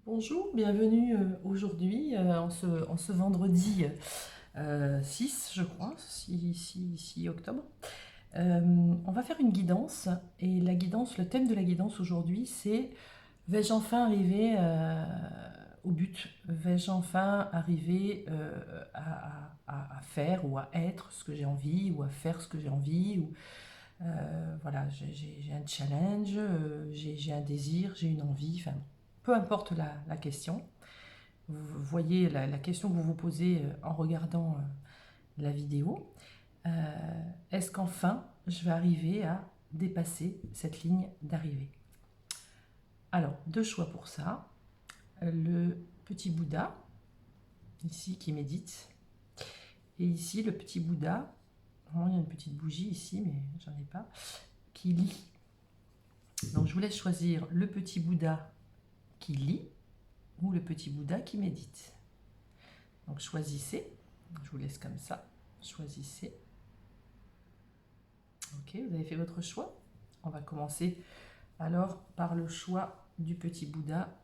Bonjour, bienvenue aujourd'hui en ce vendredi 6, je crois, 6 octobre. On va faire une guidance et la guidance, le thème de la guidance aujourd'hui, c'est vais-je enfin arriver au but? Vais-je enfin arriver à faire ou à être ce que j'ai envie ou à faire ce que j'ai envie ou, voilà, j'ai un challenge, j'ai un désir, j'ai une envie, enfin, peu importe la question. Vous voyez la question que vous vous posez en regardant la vidéo. Est-ce qu'enfin, je vais arriver à dépasser cette ligne d'arrivée? Alors, deux choix pour ça. Le petit Bouddha, ici, qui médite. Et ici, le petit Bouddha, il y a une petite bougie ici, mais j'en ai pas, qui lit. Donc, je vous laisse choisir le petit Bouddha qui lit ou le petit Bouddha qui médite. Donc, choisissez. Je vous laisse comme ça. Choisissez. Ok, vous avez fait votre choix. On va commencer alors par le choix du petit Bouddha.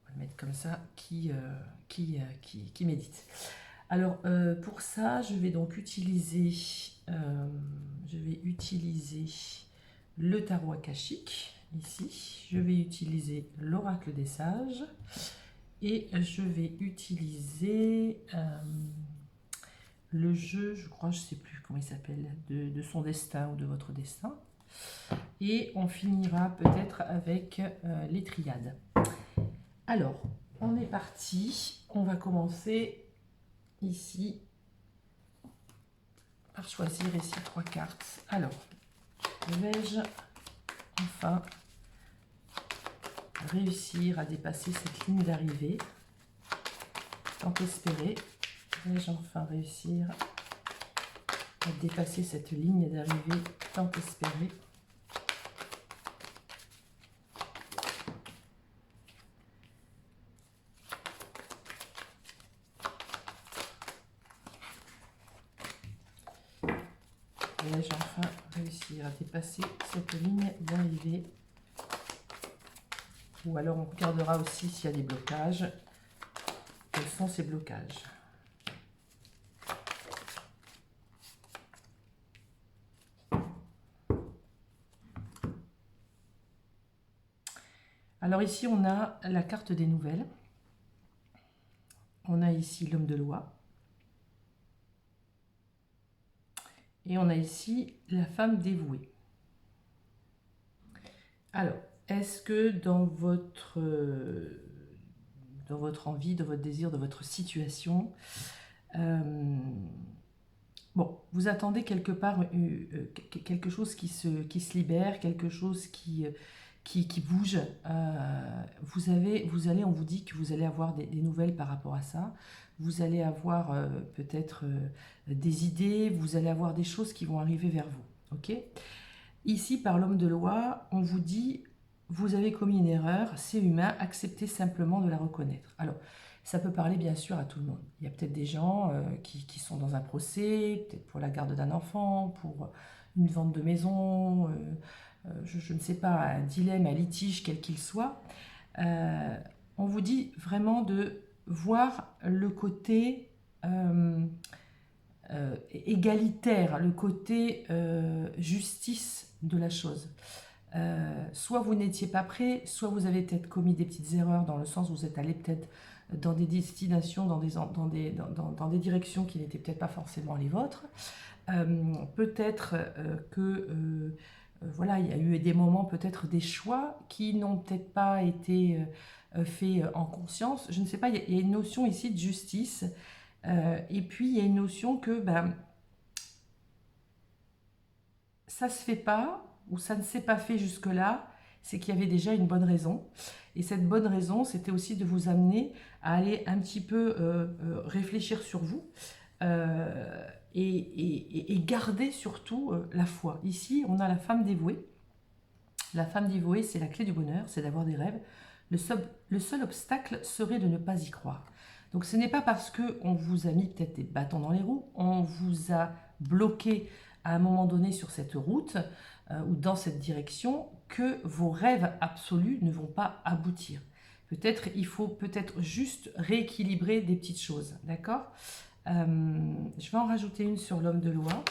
On va le mettre comme ça, qui médite. Alors pour ça, je vais donc utiliser, le tarot akashique ici. Je vais utiliser l'oracle des sages et je vais utiliser le jeu, je crois, je ne sais plus comment il s'appelle, de son destin ou de votre destin. Et on finira peut-être avec les triades. Alors, on est parti. On va commencer ici par choisir ici 3 cartes. Alors, vais-je enfin réussir à dépasser cette ligne d'arrivée? Tant espéré. Vais-je enfin réussir à dépasser cette ligne d'arrivée tant espérée? Vais-je enfin réussir à dépasser cette ligne d'arrivée? Ou alors on regardera aussi s'il y a des blocages. Quels sont ces blocages? Alors ici, on a la carte des nouvelles. On a ici l'homme de loi. Et on a ici la femme dévouée. Alors, est-ce que dans votre envie, dans votre désir, dans votre situation, bon, vous attendez quelque part quelque chose qui se libère, quelque chose qui bouge. On vous dit que vous allez avoir des nouvelles par rapport à ça. Vous allez avoir peut-être des idées, vous allez avoir des choses qui vont arriver vers vous. Ok ? Ici, par l'homme de loi, on vous dit, vous avez commis une erreur, c'est humain, acceptez simplement de la reconnaître. Alors, ça peut parler bien sûr à tout le monde. Il y a peut-être des gens qui sont dans un procès, peut-être pour la garde d'un enfant, pour une vente de maison, je ne sais pas, un dilemme, un litige, quel qu'il soit. On vous dit vraiment de voir le côté égalitaire, le côté justice de la chose. Soit vous n'étiez pas prêt, soit vous avez peut-être commis des petites erreurs dans le sens où vous êtes allé peut-être dans des destinations, dans des directions qui n'étaient peut-être pas forcément les vôtres. Peut-être que voilà, il y a eu des moments, peut-être des choix qui n'ont peut-être pas été faits en conscience. Je ne sais pas, il y a une notion ici de justice. Et puis, il y a une notion que ben, ça ne se fait pas, ou ça ne s'est pas fait jusque-là, c'est qu'il y avait déjà une bonne raison. Et cette bonne raison, c'était aussi de vous amener à aller un petit peu réfléchir sur vous et garder surtout la foi. Ici, on a la femme dévouée. La femme dévouée, c'est la clé du bonheur, c'est d'avoir des rêves. Le seul obstacle serait de ne pas y croire. Donc ce n'est pas parce qu'on vous a mis peut-être des bâtons dans les roues, on vous a bloqué à un moment donné sur cette route ou dans cette direction que vos rêves absolus ne vont pas aboutir. Peut-être il faut peut-être juste rééquilibrer des petites choses, d'accord? Je vais en rajouter une sur l'homme de loi.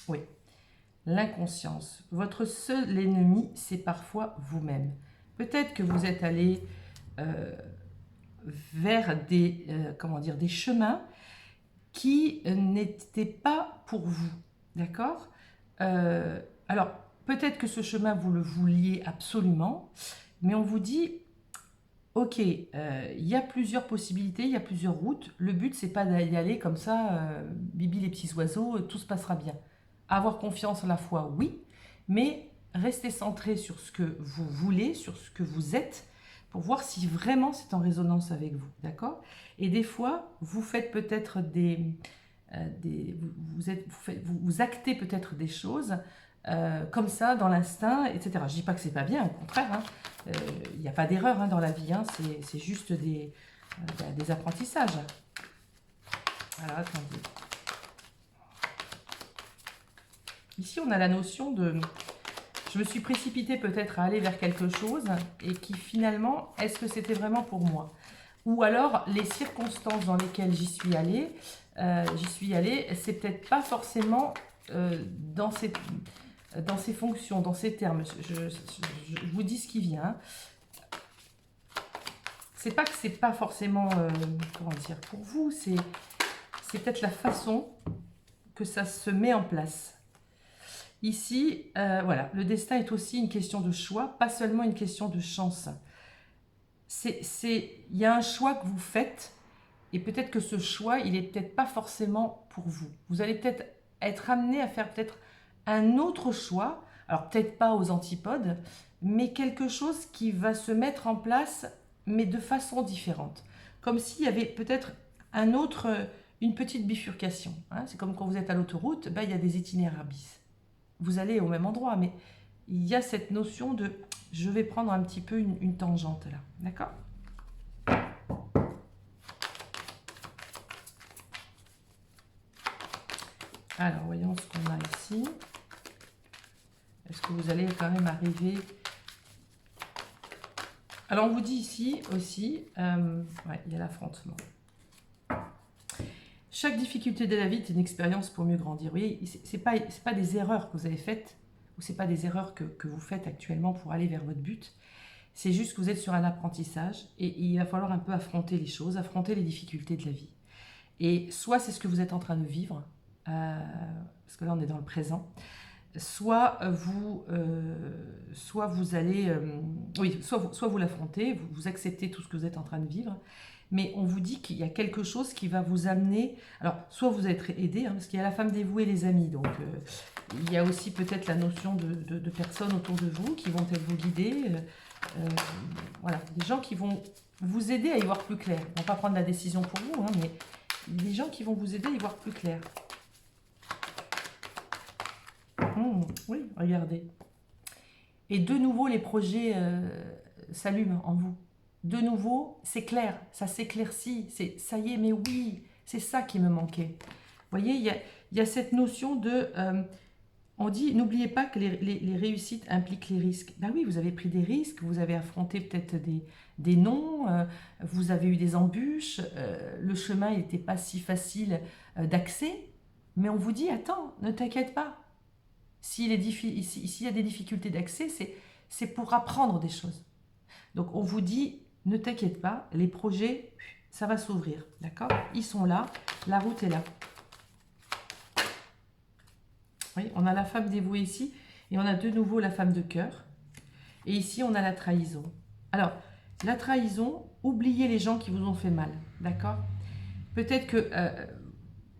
Oui, l'inconscience. Votre seul ennemi, c'est parfois vous-même. Peut-être que vous êtes allé vers des, comment dire, des chemins qui n'étaient pas pour vous, d'accord? Alors, peut-être que ce chemin, vous le vouliez absolument, mais on vous dit, ok, il y a plusieurs possibilités, il y a plusieurs routes. Le but, c'est pas d'y aller comme ça, bibi les petits oiseaux, tout se passera bien. Avoir confiance en la foi, oui, mais restez centré sur ce que vous voulez, sur ce que vous êtes, pour voir si vraiment c'est en résonance avec vous, d'accord? Et des fois, vous faites peut-être vous actez peut-être des choses comme ça, dans l'instinct, etc. Je ne dis pas que c'est pas bien, au contraire, hein. Il n'y a pas d'erreur hein, dans la vie, hein. C'est juste des apprentissages. Alors, attendez. Ici, on a la notion de... Je me suis précipitée peut-être à aller vers quelque chose et qui finalement, est-ce que c'était vraiment pour moi? Ou alors, les circonstances dans lesquelles j'y suis allée, c'est peut-être pas forcément dans ces fonctions, dans ces termes. Je vous dis ce qui vient. Hein. C'est pas que c'est pas forcément, comment dire, pour vous, c'est peut-être la façon que ça se met en place. Ici, voilà, le destin est aussi une question de choix, pas seulement une question de chance. Il y a un choix que vous faites, et peut-être que ce choix, il est peut-être pas forcément pour vous. Vous allez peut-être être amené à faire peut-être un autre choix, alors peut-être pas aux antipodes, mais quelque chose qui va se mettre en place, mais de façon différente. Comme s'il y avait peut-être une petite bifurcation. Hein. C'est comme quand vous êtes à l'autoroute, ben, il y a des itinéraires bis. Vous allez au même endroit, mais il y a cette notion de je vais prendre un petit peu une tangente là. D'accord ? Alors, voyons ce qu'on a ici. Est-ce que vous allez quand même arriver... Alors, on vous dit ici aussi, ouais, il y a l'affrontement. Chaque difficulté de la vie est une expérience pour mieux grandir. Vous voyez, ce n'est pas des erreurs que vous avez faites, ou ce n'est pas des erreurs que vous faites actuellement pour aller vers votre but. C'est juste que vous êtes sur un apprentissage et il va falloir un peu affronter les choses, affronter les difficultés de la vie. Et soit c'est ce que vous êtes en train de vivre, parce que là on est dans le présent, soit vous allez, soit vous l'affrontez, vous acceptez tout ce que vous êtes en train de vivre, mais on vous dit qu'il y a quelque chose qui va vous amener, alors soit vous êtes aidé, hein, parce qu'il y a la femme dévouée et les amis, donc il y a aussi peut-être la notion de personnes autour de vous qui vont peut-être vous guider, voilà, des gens qui vont vous aider à y voir plus clair. Ils ne vont pas prendre la décision pour vous, hein, mais des gens qui vont vous aider à y voir plus clair. Oui, regardez. Et de nouveau, les projets s'allument en vous. De nouveau, c'est clair, ça s'éclaircit. Ça y est, mais oui, c'est ça qui me manquait. Vous voyez, il y a cette notion de... on dit, n'oubliez pas que les réussites impliquent les risques. Ben oui, vous avez pris des risques, vous avez affronté peut-être des non, vous avez eu des embûches, le chemin n'était pas si facile d'accès, mais on vous dit, attends, ne t'inquiète pas. S'il y a des difficultés d'accès, c'est pour apprendre des choses. Donc on vous dit, ne t'inquiète pas, les projets, ça va s'ouvrir, d'accord? Ils sont là, la route est là. Oui, on a la femme dévouée ici, et on a de nouveau la femme de cœur. Et ici, on a la trahison. Alors, la trahison, oubliez les gens qui vous ont fait mal, d'accord? Peut-être que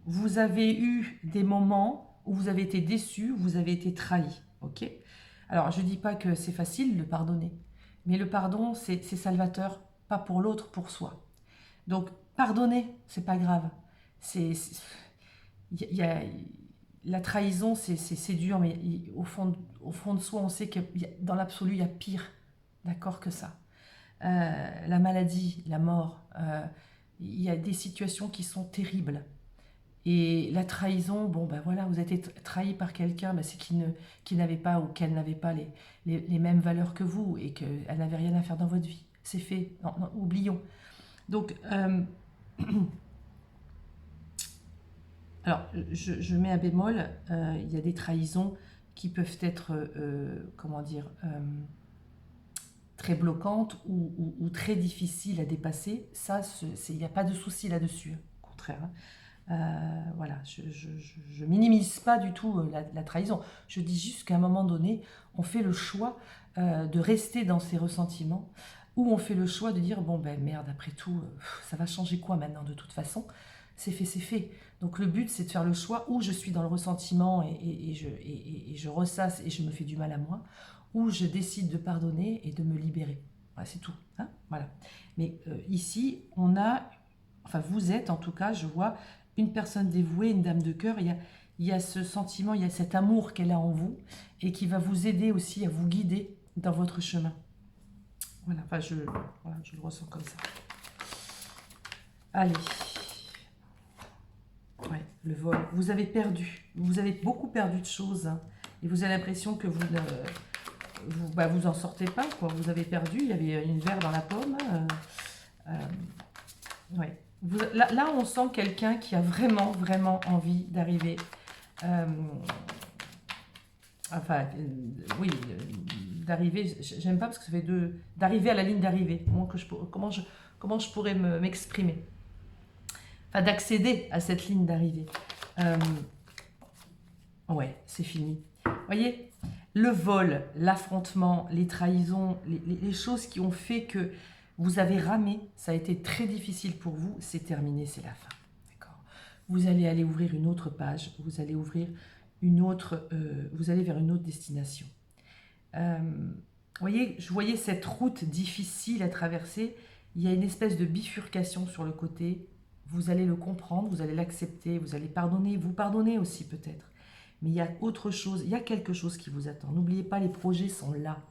vous avez eu des moments où vous avez été déçu, où vous avez été trahi, ok? Alors, je ne dis pas que c'est facile de pardonner, mais le pardon, c'est salvateur, pas pour l'autre, pour soi. Donc, pardonner, c'est pas grave. La trahison, c'est dur, mais au fond de soi, on sait que dans l'absolu, il y a pire, d'accord, que ça. La maladie, la mort, il y a des situations qui sont terribles. Et la trahison, bon ben voilà, vous êtes trahi par quelqu'un, ben c'est qui n'avait pas ou qu'elle n'avait pas les mêmes valeurs que vous et qu'elle n'avait rien à faire dans votre vie. C'est fait, non, non, oublions. Donc, alors, je mets un bémol, il y a des trahisons qui peuvent être, comment dire, très bloquantes ou très difficiles à dépasser. Ça, il n'y a pas de souci là-dessus, au contraire. Hein. Voilà, je minimise pas du tout la trahison. Je dis juste qu'à un moment donné, on fait le choix de rester dans ses ressentiments ou on fait le choix de dire, bon ben merde, après tout, ça va changer quoi maintenant de toute façon? C'est fait, c'est fait. Donc le but, c'est de faire le choix où je suis dans le ressentiment et je ressasse et je me fais du mal à moi, ou je décide de pardonner et de me libérer. Voilà, c'est tout. Hein, voilà. Mais ici, on a, enfin vous êtes en tout cas, je vois, une personne dévouée, une dame de cœur. Il y a ce sentiment, il y a cet amour qu'elle a en vous et qui va vous aider aussi à vous guider dans votre chemin. Voilà, enfin voilà, je le ressens comme ça. Allez. Ouais, le vol. Vous avez perdu. Vous avez beaucoup perdu de choses. Hein, et vous avez l'impression que vous en sortez pas, quoi. Vous avez perdu. Il y avait une verre dans la pomme. Ouais. Là, on sent quelqu'un qui a vraiment, vraiment envie d'arriver. Enfin, oui, d'arriver. J'aime pas parce que ça fait d'arriver à la ligne d'arrivée. Comment je pourrais m'exprimer? Enfin, d'accéder à cette ligne d'arrivée. Ouais, c'est fini. Vous voyez, le vol, l'affrontement, les trahisons, les choses qui ont fait que vous avez ramé, ça a été très difficile pour vous, c'est terminé, c'est la fin. D'accord. Vous allez aller ouvrir une autre page, vous allez ouvrir une autre, vous allez vers une autre destination. Vous voyez, je voyais cette route difficile à traverser, il y a une espèce de bifurcation sur le côté. Vous allez le comprendre, vous allez l'accepter, vous allez pardonner, vous pardonnez aussi peut-être. Mais il y a autre chose, il y a quelque chose qui vous attend. N'oubliez pas, les projets sont là.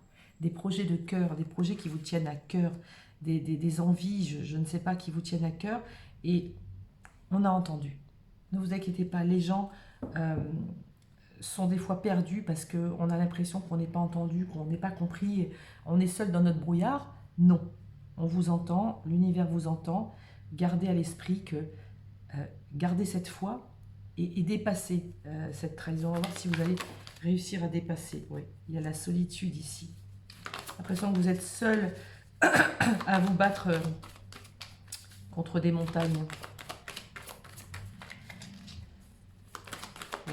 Des projets de cœur, des projets qui vous tiennent à cœur, des envies, je ne sais pas, qui vous tiennent à cœur. Et on a entendu. Ne vous inquiétez pas, les gens sont des fois perdus parce qu'on a l'impression qu'on n'est pas entendu, qu'on n'est pas compris, on est seul dans notre brouillard. Non, on vous entend, l'univers vous entend. Gardez à l'esprit que gardez cette foi et dépassez cette trahison. On va voir si vous allez réussir à dépasser. Oui, il y a la solitude ici. L'impression que vous êtes seul à vous battre contre des montagnes.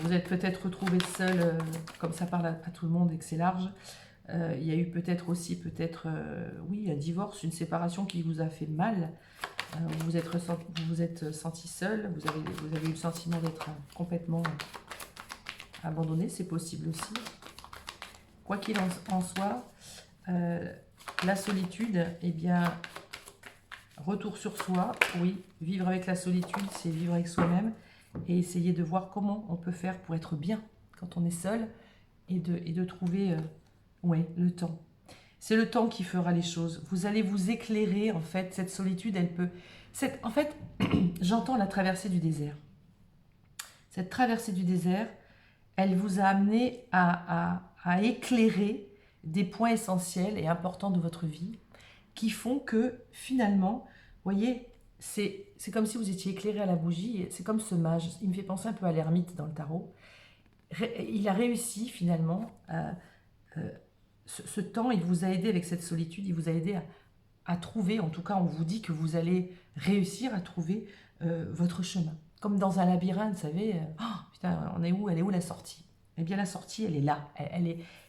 Vous êtes peut-être retrouvé seul, comme ça parle à tout le monde et que c'est large. Il y a eu peut-être aussi, oui, un divorce, une séparation qui vous a fait mal. Vous vous êtes senti seul, vous avez eu le sentiment d'être complètement abandonné, c'est possible aussi. Quoi qu'il en soit, la solitude, eh bien, retour sur soi, oui, vivre avec la solitude, c'est vivre avec soi-même et essayer de voir comment on peut faire pour être bien quand on est seul et de trouver ouais, le temps. C'est le temps qui fera les choses. Vous allez vous éclairer, en fait. Cette solitude, elle peut... En fait, j'entends la traversée du désert. Cette traversée du désert, elle vous a amené à éclairer des points essentiels et importants de votre vie qui font que, finalement, vous voyez, c'est comme si vous étiez éclairé à la bougie. C'est comme ce mage. Il me fait penser un peu à l'ermite dans le tarot. Il a réussi, finalement, ce temps, il vous a aidé avec cette solitude, il vous a aidé à trouver, en tout cas on vous dit que vous allez réussir à trouver votre chemin. Comme dans un labyrinthe, vous savez, oh, putain, on est où? Elle est où la sortie? Eh bien la sortie, elle est là, elle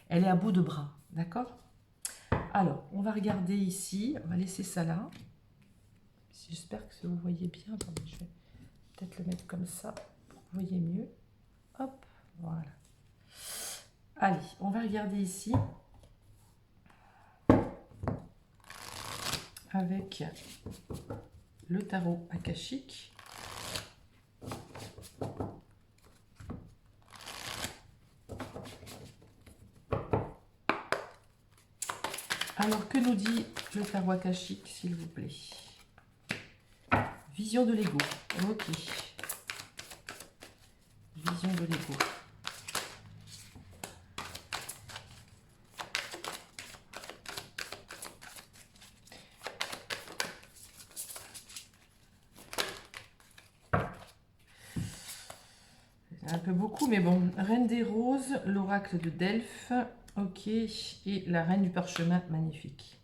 est à bout de bras, d'accord? Alors, on va regarder ici, on va laisser ça là. J'espère que vous voyez bien, attendez, je vais peut-être le mettre comme ça pour que vous voyez mieux. Hop, voilà. Allez, on va regarder ici. Avec le tarot akashique. Alors, que nous dit le tarot akashique, s'il vous plaît? Vision de l'ego. Ok. vision de l'ego. Un peu beaucoup, mais bon. Reine des roses, l'oracle de Delphes, ok, et la reine du parchemin, magnifique.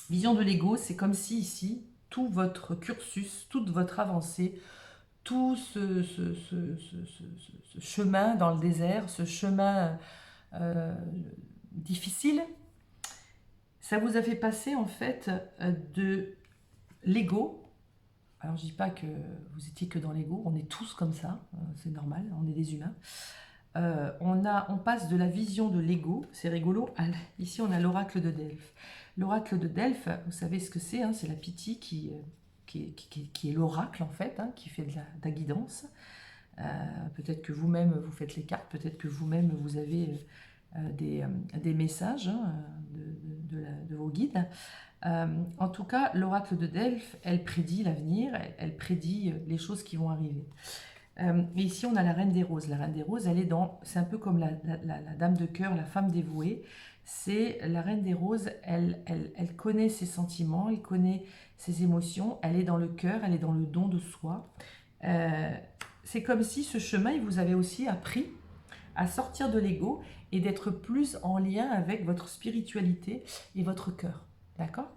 Vision de l'ego, c'est comme si ici, tout votre cursus, toute votre avancée, tout ce chemin dans le désert, ce chemin difficile, ça vous a fait passer en fait de l'ego. Alors je dis pas que vous étiez que dans l'ego, on est tous comme ça, c'est normal, on est des humains. On passe de la vision de l'ego, c'est rigolo, ici on a l'oracle de Delphes. L'oracle de Delphes, vous savez ce que c'est, hein, c'est la Pythie qui est l'oracle en fait, hein, qui fait de la guidance. Peut-être que vous-même vous faites les cartes, peut-être que vous-même vous avez des messages hein, de vos guides. En tout cas, l'oracle de Delphes, elle prédit l'avenir, elle prédit les choses qui vont arriver. Et ici, on a la reine des roses. La reine des roses, c'est un peu comme la dame de cœur, la femme dévouée. C'est la reine des roses, elle connaît ses sentiments, elle connaît ses émotions, elle est dans le cœur, elle est dans le don de soi. C'est comme si ce chemin, il vous avait aussi appris à sortir de l'ego et d'être plus en lien avec votre spiritualité et votre cœur. D'accord ?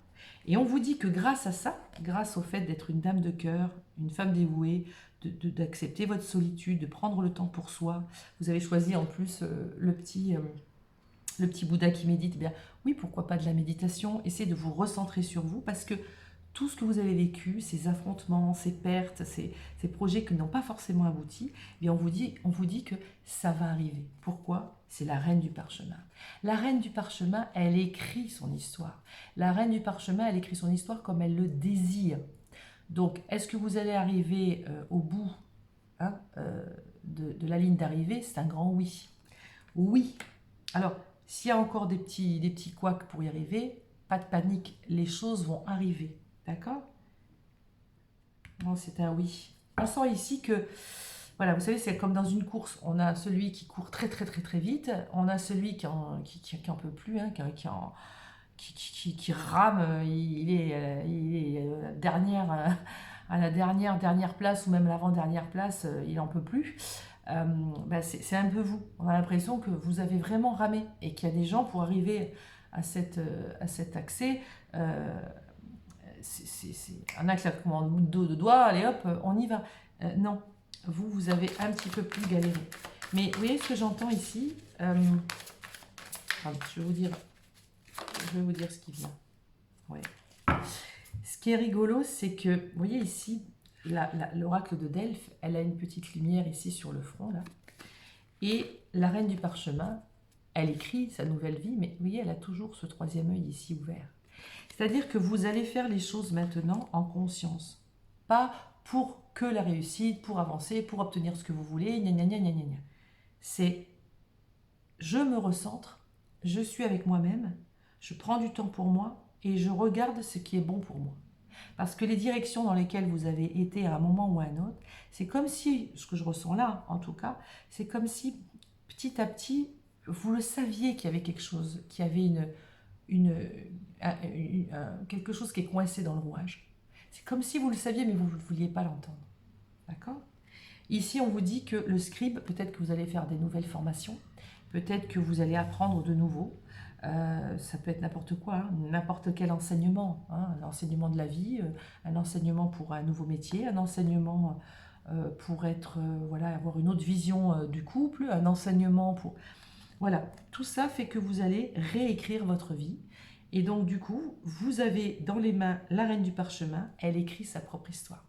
Et on vous dit que grâce à ça, grâce au fait d'être une dame de cœur, une femme dévouée, d'accepter votre solitude, de prendre le temps pour soi, vous avez choisi en plus le petit Bouddha qui médite, eh bien oui, pourquoi pas de la méditation, essayez de vous recentrer sur vous parce que tout ce que vous avez vécu, ces affrontements, ces pertes, ces projets qui n'ont pas forcément abouti, eh bien on vous dit que ça va arriver. Pourquoi ? C'est la reine du parchemin. La reine du parchemin, elle écrit son histoire. La reine du parchemin, elle écrit son histoire comme elle le désire. Donc, est-ce que vous allez arriver au bout hein, de la ligne d'arrivée ? C'est un grand oui. Oui. Alors, s'il y a encore des petits couacs pour y arriver, pas de panique, les choses vont arriver. D'accord ? Non, c'est un oui. On sent ici que, voilà, vous savez, c'est comme dans une course. On a celui qui court très très très très vite. On a celui qui en peut plus, hein, qui rame. Il est à la dernière place ou même l'avant-dernière place. Il n'en peut plus. C'est un peu vous. On a l'impression que vous avez vraiment ramé et qu'il y a des gens pour arriver à cet accès. C'est un claquement de doigts, allez hop, on y va. Non, vous avez un petit peu plus galéré. Mais vous voyez ce que j'entends ici je vais vous dire ce qui vient. Ouais. Ce qui est rigolo, c'est que, vous voyez ici, l'oracle de Delphes, elle a une petite lumière ici sur le front, là. Et la reine du parchemin, elle écrit sa nouvelle vie, mais vous voyez, elle a toujours ce troisième œil ici ouvert. C'est-à-dire que vous allez faire les choses maintenant en conscience. Pas pour que la réussite, pour avancer, pour obtenir ce que vous voulez, gna gna gna gna gna. C'est je me recentre, je suis avec moi-même, je prends du temps pour moi et je regarde ce qui est bon pour moi. Parce que les directions dans lesquelles vous avez été à un moment ou à un autre, c'est comme si, ce que je ressens là en tout cas, c'est comme si petit à petit, vous le saviez qu'il y avait quelque chose, qu'il y avait quelque chose qui est coincé dans le rouage. C'est comme si vous le saviez, mais vous ne vouliez pas l'entendre. D'accord ? Ici, on vous dit que le scribe, peut-être que vous allez faire des nouvelles formations, peut-être que vous allez apprendre de nouveau. Ça peut être n'importe quoi, hein, n'importe quel enseignement, hein, un enseignement de la vie, un enseignement pour un nouveau métier, un enseignement pour avoir une autre vision du couple, un enseignement pour... Voilà, tout ça fait que vous allez réécrire votre vie. Et donc, du coup, vous avez dans les mains la reine du parchemin, elle écrit sa propre histoire.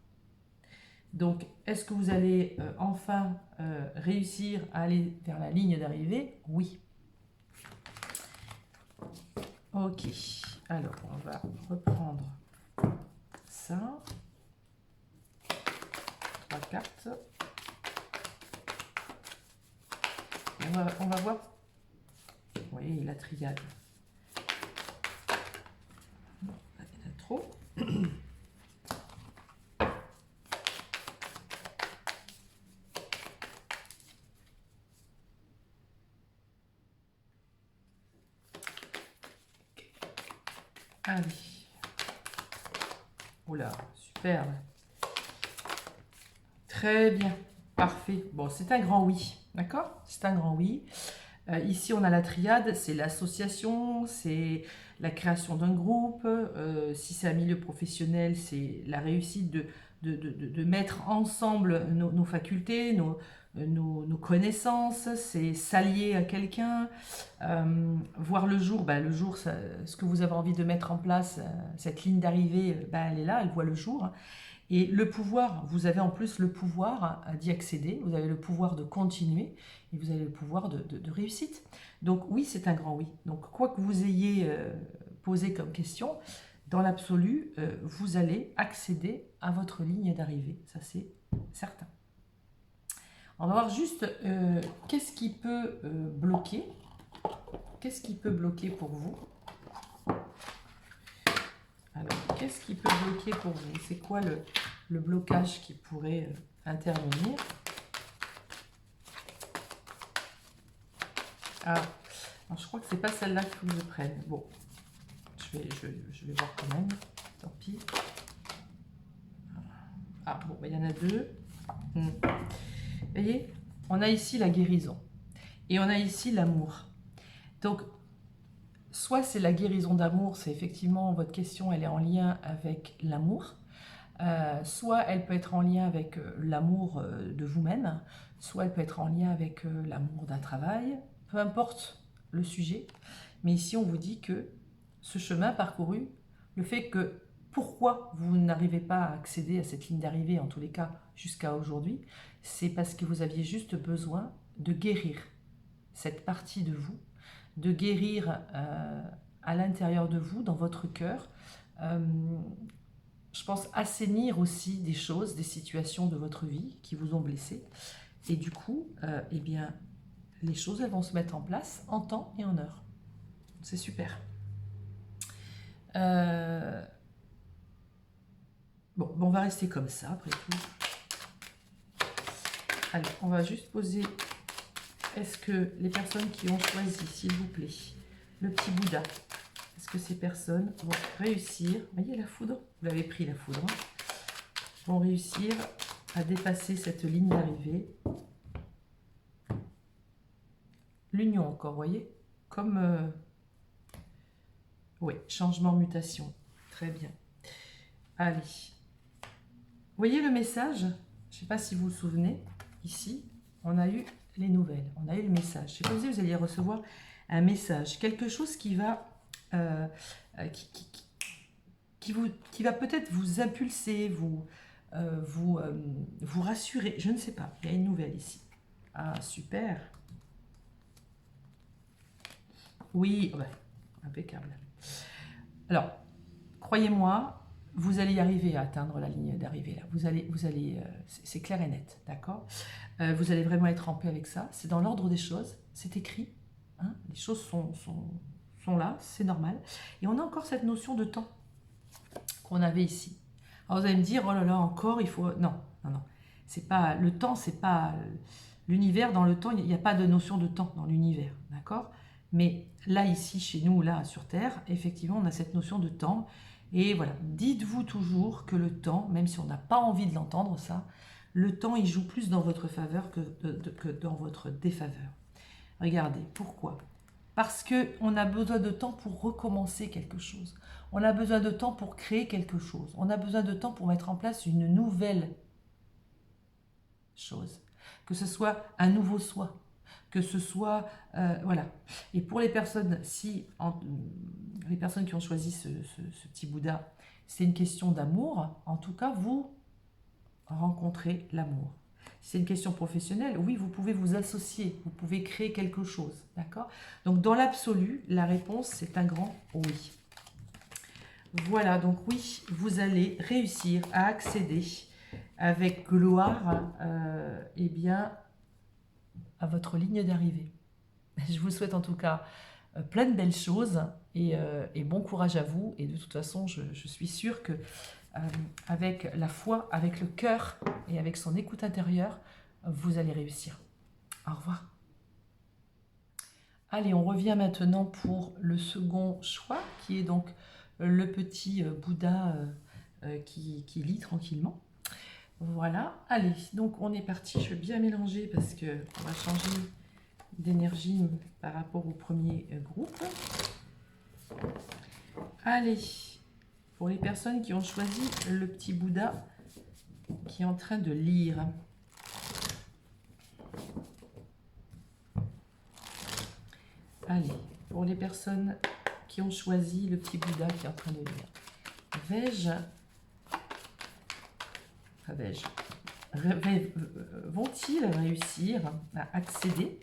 Donc, est-ce que vous allez enfin réussir à aller vers la ligne d'arrivée ? Oui. Ok, alors on va reprendre ça. 3 cartes. On va voir. Oui, la triade. Non, il y en a trop. Allez. Oula, superbe. Très bien. Parfait. Bon, c'est un grand oui. D'accord? C'est un grand oui. Ici, on a la triade, c'est l'association, c'est la création d'un groupe. Si c'est un milieu professionnel, c'est la réussite de mettre ensemble nos facultés, nos connaissances, c'est s'allier à quelqu'un, voir le jour. Ben, le jour, ça, ce que vous avez envie de mettre en place, cette ligne d'arrivée, ben, elle est là, elle voit le jour. Et le pouvoir, vous avez en plus le pouvoir d'y accéder, vous avez le pouvoir de continuer et vous avez le pouvoir de réussite. Donc oui, c'est un grand oui. Donc quoi que vous ayez posé comme question, dans l'absolu, vous allez accéder à votre ligne d'arrivée, ça c'est certain. On va voir juste qu'est-ce qui peut bloquer. Qu'est-ce qui peut bloquer pour vous? Alors, qu'est-ce qui peut bloquer pour vous? C'est quoi le blocage qui pourrait intervenir? Ah, alors je crois que c'est pas celle-là qu'il faut que je prenne. Bon, je vais voir quand même. Tant pis. Ah, bon, il y en a deux. Vous voyez, on a ici la guérison. Et on a ici l'amour. Donc, soit c'est la guérison d'amour, c'est effectivement votre question, elle est en lien avec l'amour. Soit elle peut être en lien avec l'amour de vous-même, soit elle peut être en lien avec l'amour d'un travail, peu importe le sujet. Mais ici, on vous dit que ce chemin parcouru, le fait que pourquoi vous n'arrivez pas à accéder à cette ligne d'arrivée, en tous les cas jusqu'à aujourd'hui, c'est parce que vous aviez juste besoin de guérir cette partie de vous, de guérir à l'intérieur de vous, dans votre cœur, je pense assainir aussi des choses, des situations de votre vie qui vous ont blessé. Et du coup, eh bien, les choses elles vont se mettre en place en temps et en heure. C'est super. Bon, on va rester comme ça après tout. Allez, on va juste poser. Est-ce que les personnes qui ont choisi, s'il vous plaît, le petit Bouddha, est-ce que ces personnes vont réussir, vous voyez la foudre, vous l'avez pris la foudre, vont réussir à dépasser cette ligne d'arrivée. L'union encore, vous voyez, comme, oui, changement, mutation, très bien. Allez, vous voyez le message, je ne sais pas si vous vous souvenez, ici, on a eu les nouvelles, on a eu le message. C'est comme si vous alliez recevoir un message, quelque chose qui va, qui va peut-être vous impulser, vous rassurer. Je ne sais pas, il y a une nouvelle ici. Ah, super. Oui, ouais, impeccable. Alors, croyez-moi, vous allez y arriver à atteindre la ligne d'arrivée là. Vous allez, c'est clair et net, d'accord. Vous allez vraiment être en paix avec ça. C'est dans l'ordre des choses, c'est écrit. Hein, les choses sont là, c'est normal. Et on a encore cette notion de temps qu'on avait ici. Alors vous allez me dire, oh là là, encore, il faut... Non, non, non. C'est pas... Le temps, c'est pas... L'univers, dans le temps, il n'y a pas de notion de temps dans l'univers, d'accord. Mais là, ici, chez nous, là, sur Terre, effectivement, on a cette notion de temps. Et voilà, dites-vous toujours que le temps, même si on n'a pas envie de l'entendre, ça, le temps, il joue plus dans votre faveur que dans votre défaveur. Regardez, pourquoi? Parce qu'on a besoin de temps pour recommencer quelque chose. On a besoin de temps pour créer quelque chose. On a besoin de temps pour mettre en place une nouvelle chose. Que ce soit un nouveau soi. Que ce soit... voilà. Et pour les personnes, les personnes qui ont choisi ce petit Bouddha, c'est une question d'amour. En tout cas, vous rencontrez l'amour. C'est une question professionnelle, oui, vous pouvez vous associer, vous pouvez créer quelque chose, d'accord. Donc, dans l'absolu, la réponse, c'est un grand oui. Voilà, donc oui, vous allez réussir à accéder avec gloire, eh bien, à votre ligne d'arrivée. Je vous souhaite en tout cas plein de belles choses et bon courage à vous. Et de toute façon, je suis sûre que avec la foi, avec le cœur et avec son écoute intérieure, vous allez réussir. Au revoir. Allez, on revient maintenant pour le second choix, qui est donc le petit Bouddha qui lit tranquillement. Voilà, allez, donc on est parti. Je vais bien mélanger parce qu'on va changer d'énergie par rapport au premier groupe. Allez, pour les personnes qui ont choisi le petit Bouddha qui est en train de lire. Allez, pour les personnes qui ont choisi le petit Bouddha qui est en train de lire. Vont-ils réussir à accéder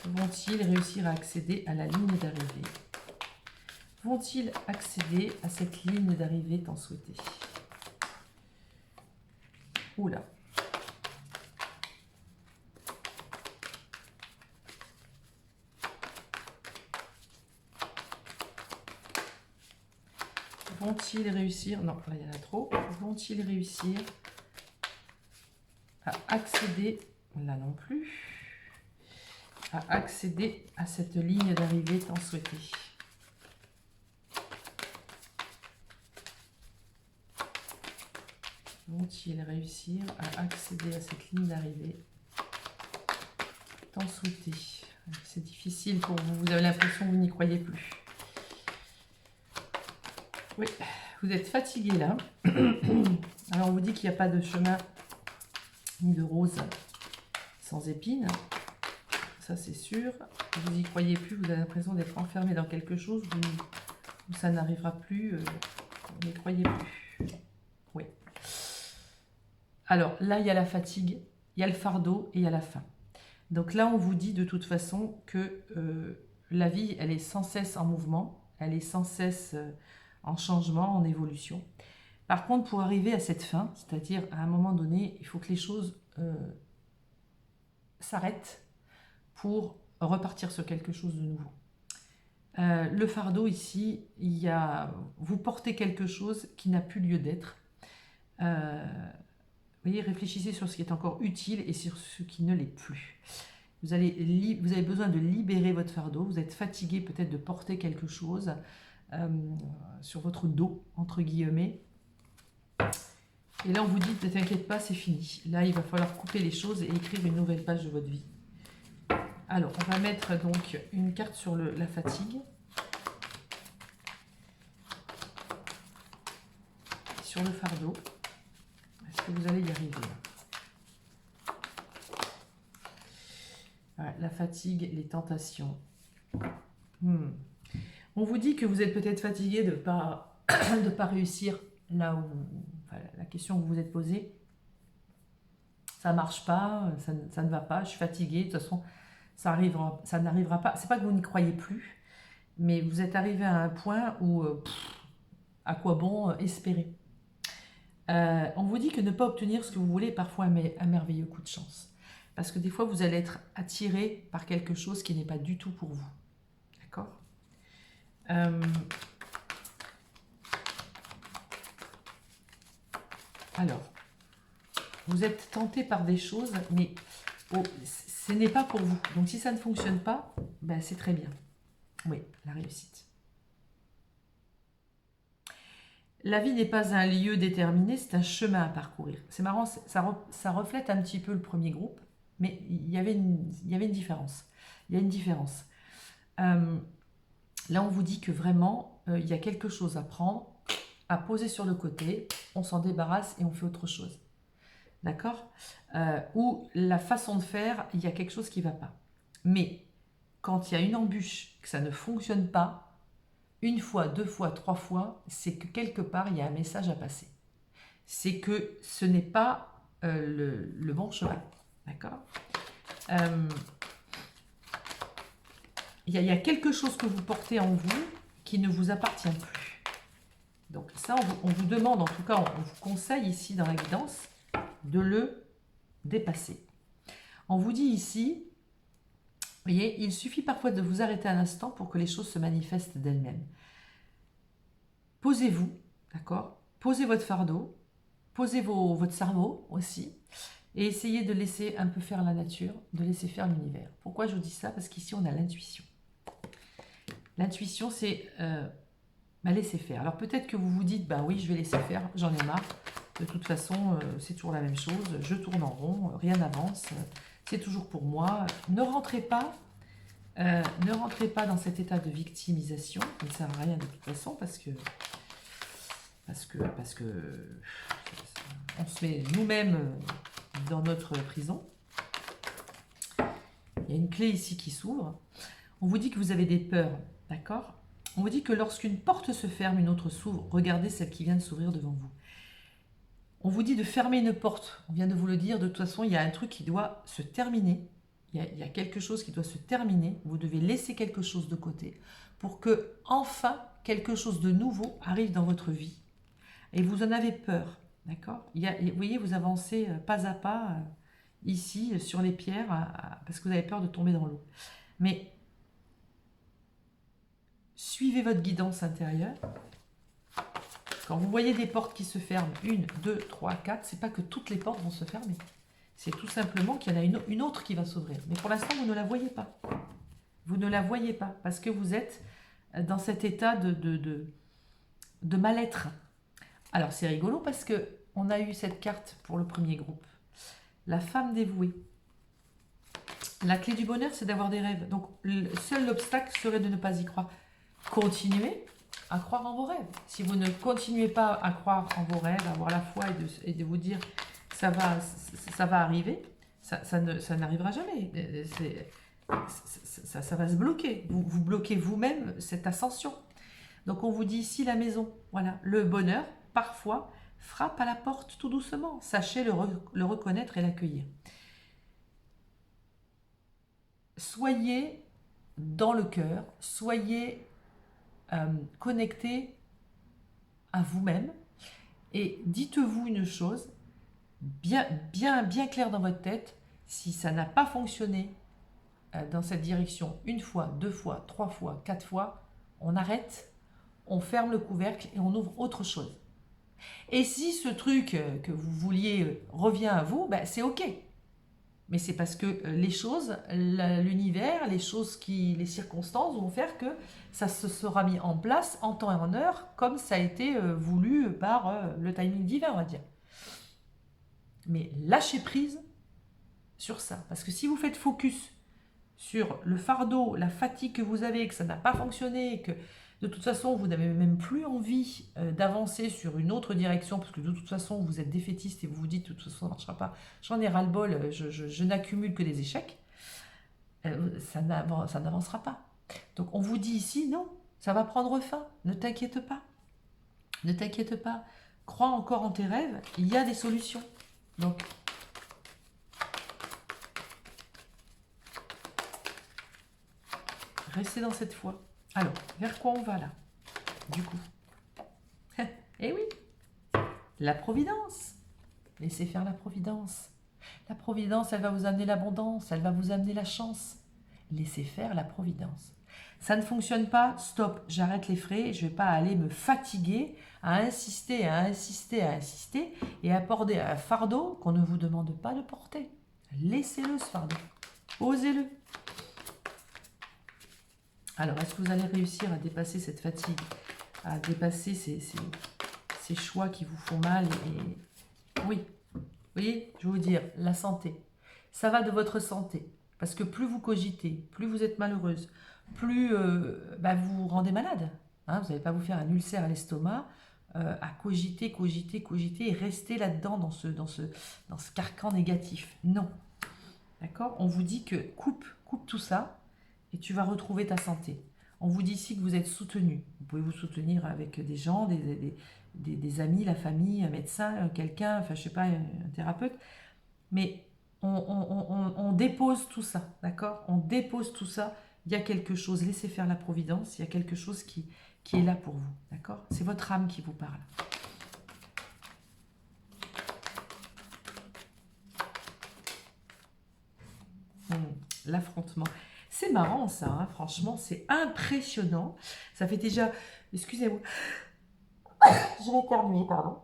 Vont-ils réussir à accéder à la ligne d'arrivée? Vont-ils accéder à cette ligne d'arrivée tant souhaitée? Oula. Vont-ils réussir? Non, là il y en a trop. Vont-ils réussir à accéder? Là non plus. À accéder à cette ligne d'arrivée tant souhaitée. Vont-ils réussir à accéder à cette ligne d'arrivée tant souhaitée? C'est difficile pour vous, vous avez l'impression que vous n'y croyez plus. Oui, vous êtes fatigué là. Alors on vous dit qu'il n'y a pas de chemin ni de rose sans épines. Ça c'est sûr. Vous n'y croyez plus, vous avez l'impression d'être enfermé dans quelque chose où ça n'arrivera plus. Vous n'y croyez plus. Oui. Alors là, il y a la fatigue, il y a le fardeau et il y a la faim. Donc là, on vous dit de toute façon que la vie, elle est sans cesse en mouvement, elle est sans cesse en changement, en évolution. Par contre, pour arriver à cette fin, c'est-à-dire à un moment donné, il faut que les choses s'arrêtent pour repartir sur quelque chose de nouveau. Le fardeau ici, vous portez quelque chose qui n'a plus lieu d'être. Vous voyez, réfléchissez sur ce qui est encore utile et sur ce qui ne l'est plus. Vous avez besoin de libérer votre fardeau. Vous êtes fatigué peut-être de porter quelque chose sur votre dos, entre guillemets. Et là, on vous dit, ne t'inquiète pas, c'est fini. Là, il va falloir couper les choses et écrire une nouvelle page de votre vie. Alors, on va mettre donc une carte sur la fatigue. Sur le fardeau. Est-ce que vous allez y arriver? Voilà, la fatigue, les tentations. On vous dit que vous êtes peut-être fatigué de pas réussir là où... Enfin, la question que vous vous êtes posée. Ça ne marche pas, ça ne va pas, je suis fatiguée. De toute façon, ça n'arrivera pas. C'est pas que vous n'y croyez plus, mais vous êtes arrivé à un point où... à quoi bon espérer? On vous dit que ne pas obtenir ce que vous voulez est parfois un merveilleux coup de chance. Parce que des fois, vous allez être attiré par quelque chose qui n'est pas du tout pour vous. D'accord? Alors, vous êtes tenté par des choses, mais ce n'est pas pour vous. Donc, si ça ne fonctionne pas, ben, c'est très bien. Oui, la réussite. La vie n'est pas un lieu déterminé, c'est un chemin à parcourir. C'est marrant, ça reflète un petit peu le premier groupe, mais il y avait une différence. Il y a une différence. Là, on vous dit que vraiment, il y a quelque chose à prendre, à poser sur le côté, on s'en débarrasse et on fait autre chose. D'accord? Ou la façon de faire, il y a quelque chose qui ne va pas. Mais quand il y a une embûche, que ça ne fonctionne pas, une fois, deux fois, trois fois, c'est que quelque part, il y a un message à passer. C'est que ce n'est pas le bon chemin. D'accord? Il y a quelque chose que vous portez en vous qui ne vous appartient plus. Donc ça, on vous demande, en tout cas, on vous conseille ici dans la guidance, de le dépasser. On vous dit ici, vous voyez, il suffit parfois de vous arrêter un instant pour que les choses se manifestent d'elles-mêmes. Posez-vous, d'accord? Posez votre fardeau, posez votre cerveau aussi, et essayez de laisser un peu faire la nature, de laisser faire l'univers. Pourquoi je vous dis ça? Parce qu'ici, on a l'intuition. L'intuition, c'est laisser faire. Alors peut-être que vous vous dites, bah oui, je vais laisser faire, j'en ai marre. De toute façon, c'est toujours la même chose, je tourne en rond, rien n'avance, c'est toujours pour moi. Ne rentrez pas dans cet état de victimisation, ça ne sert à rien de toute façon, parce que on se met nous-mêmes dans notre prison. Il y a une clé ici qui s'ouvre. On vous dit que vous avez des peurs, d'accord? On vous dit que lorsqu'une porte se ferme, une autre s'ouvre. Regardez celle qui vient de s'ouvrir devant vous. On vous dit de fermer une porte. On vient de vous le dire. De toute façon, il y a un truc qui doit se terminer. Il y a quelque chose qui doit se terminer. Vous devez laisser quelque chose de côté pour que, enfin, quelque chose de nouveau arrive dans votre vie. Et vous en avez peur, d'accord? Vous voyez, vous avancez pas à pas ici sur les pierres parce que vous avez peur de tomber dans l'eau. Mais suivez votre guidance intérieure. Quand vous voyez des portes qui se ferment, 1, 2, 3, 4, c'est pas que toutes les portes vont se fermer. C'est tout simplement qu'il y en a une autre qui va s'ouvrir. Mais pour l'instant, vous ne la voyez pas. Vous ne la voyez pas parce que vous êtes dans cet état de mal-être. Alors, c'est rigolo parce qu'on a eu cette carte pour le premier groupe. La femme dévouée. La clé du bonheur, c'est d'avoir des rêves. Donc, seul obstacle serait de ne pas y croire. Continuez à croire en vos rêves. Si vous ne continuez pas à croire en vos rêves, à avoir la foi et de vous dire que ça va arriver, ça n'arrivera jamais. Ça va se bloquer. Vous bloquez vous-même cette ascension. Donc on vous dit ici la maison. Voilà, le bonheur, parfois, frappe à la porte tout doucement. Sachez le reconnaître et l'accueillir. Soyez dans le cœur, soyez connecté à vous-même et dites-vous une chose bien claire dans votre tête. Si ça n'a pas fonctionné dans cette direction une fois, 2 fois, 3 fois, 4 fois, on arrête, on ferme le couvercle et on ouvre autre chose. Et si ce truc que vous vouliez revient à vous, ben c'est ok. Mais c'est parce que les choses, l'univers, les circonstances vont faire que ça se sera mis en place en temps et en heure, comme ça a été voulu par le timing divin, on va dire. Mais lâchez prise sur ça. Parce que si vous faites focus sur le fardeau, la fatigue que vous avez, que ça n'a pas fonctionné, que de toute façon vous n'avez même plus envie d'avancer sur une autre direction, parce que de toute façon vous êtes défaitiste et vous vous dites de toute façon ça ne marchera pas, j'en ai ras-le-bol, je n'accumule que des échecs, ça n'avancera pas. Donc on vous dit ici, non, ça va prendre fin, ne t'inquiète pas. Ne t'inquiète pas, crois encore en tes rêves, il y a des solutions. Donc, restez dans cette foi. Alors, vers quoi on va là, du coup? Eh oui, la providence. Laissez faire la providence. La providence, elle va vous amener l'abondance, elle va vous amener la chance. Laissez faire la providence. Ça ne fonctionne pas, stop, j'arrête les frais, je ne vais pas aller me fatiguer à insister et à porter un fardeau qu'on ne vous demande pas de porter. Laissez-le ce fardeau, osez-le. Alors, est-ce que vous allez réussir à dépasser cette fatigue, à dépasser ces choix qui vous font mal Oui, vous voyez, je vais vous dire, la santé. Ça va de votre santé. Parce que plus vous cogitez, plus vous êtes malheureuse, plus vous vous rendez malade. Hein, vous n'allez pas vous faire un ulcère à l'estomac à cogiter et rester là-dedans dans ce carcan négatif. Non. D'accord? On vous dit que coupe tout ça et tu vas retrouver ta santé. On vous dit ici que vous êtes soutenu. Vous pouvez vous soutenir avec des gens, des amis, la famille, un médecin, quelqu'un, enfin je sais pas, un thérapeute. Mais on dépose tout ça, d'accord? On dépose tout ça. Il y a quelque chose, laissez faire la providence, il y a quelque chose qui est là pour vous, d'accord? C'est votre âme qui vous parle. L'affrontement. C'est marrant ça, hein, franchement, c'est impressionnant. Ça fait déjà... Excusez-moi. Je vais éternuer, pardon.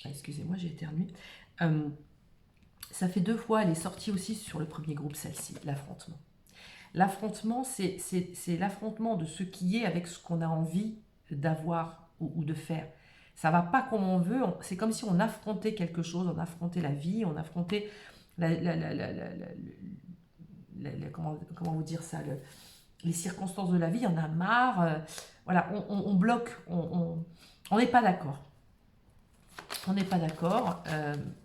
Excusez-moi, j'ai éternué. Ça fait 2 fois, elle est sortie aussi sur le premier groupe, celle-ci, l'affrontement. L'affrontement, c'est l'affrontement de ce qui est avec ce qu'on a envie d'avoir ou de faire. Ça va pas comme on veut. C'est comme si on affrontait quelque chose, on affrontait la vie, on affrontait comment vous dire ça, les circonstances de la vie. On a marre. Voilà, on bloque. On n'est pas d'accord. On n'est pas d'accord.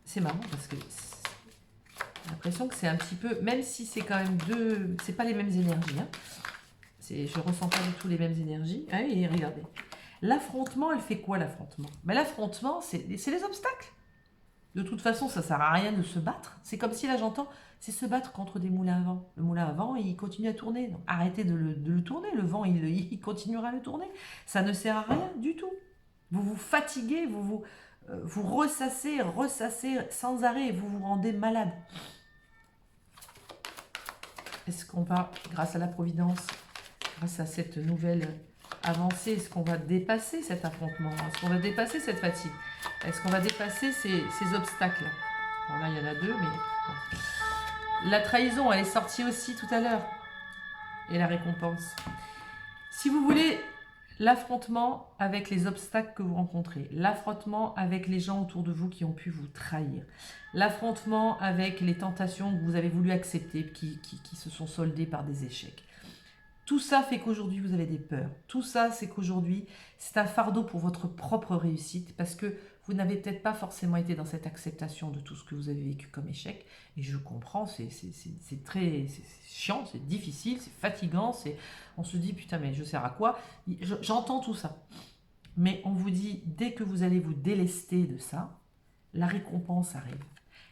C'est marrant parce que j'ai l'impression que c'est un petit peu, même si c'est quand même deux, c'est pas les mêmes énergies. Hein. Je ressens pas du tout les mêmes énergies. Ah oui, regardez. L'affrontement, elle fait quoi l'affrontement? Ben, l'affrontement, c'est les obstacles. De toute façon, ça sert à rien de se battre. C'est comme si là j'entends, c'est se battre contre des moulins à vent. Le moulin à vent, il continue à tourner. Donc, arrêtez de le tourner. Le vent, il continuera à le tourner. Ça ne sert à rien du tout. Vous vous fatiguez, vous ressassez sans arrêt et vous vous rendez malade. Est-ce qu'on va, grâce à la Providence, grâce à cette nouvelle avancée, est-ce qu'on va dépasser cet affrontement? Est-ce qu'on va dépasser cette fatigue? Est-ce qu'on va dépasser ces obstacles? Bon, là, il y en a deux, mais... Bon. La trahison, elle est sortie aussi tout à l'heure. Et la récompense. Si vous voulez, l'affrontement avec les obstacles que vous rencontrez, l'affrontement avec les gens autour de vous qui ont pu vous trahir, l'affrontement avec les tentations que vous avez voulu accepter, qui se sont soldées par des échecs. Tout ça fait qu'aujourd'hui, vous avez des peurs. Tout ça, c'est qu'aujourd'hui, c'est un fardeau pour votre propre réussite parce que vous n'avez peut-être pas forcément été dans cette acceptation de tout ce que vous avez vécu comme échec. Et je comprends, c'est très chiant, c'est difficile, c'est fatigant. On se dit, putain, mais je sers à quoi? J'entends tout ça. Mais on vous dit, dès que vous allez vous délester de ça, la récompense arrive.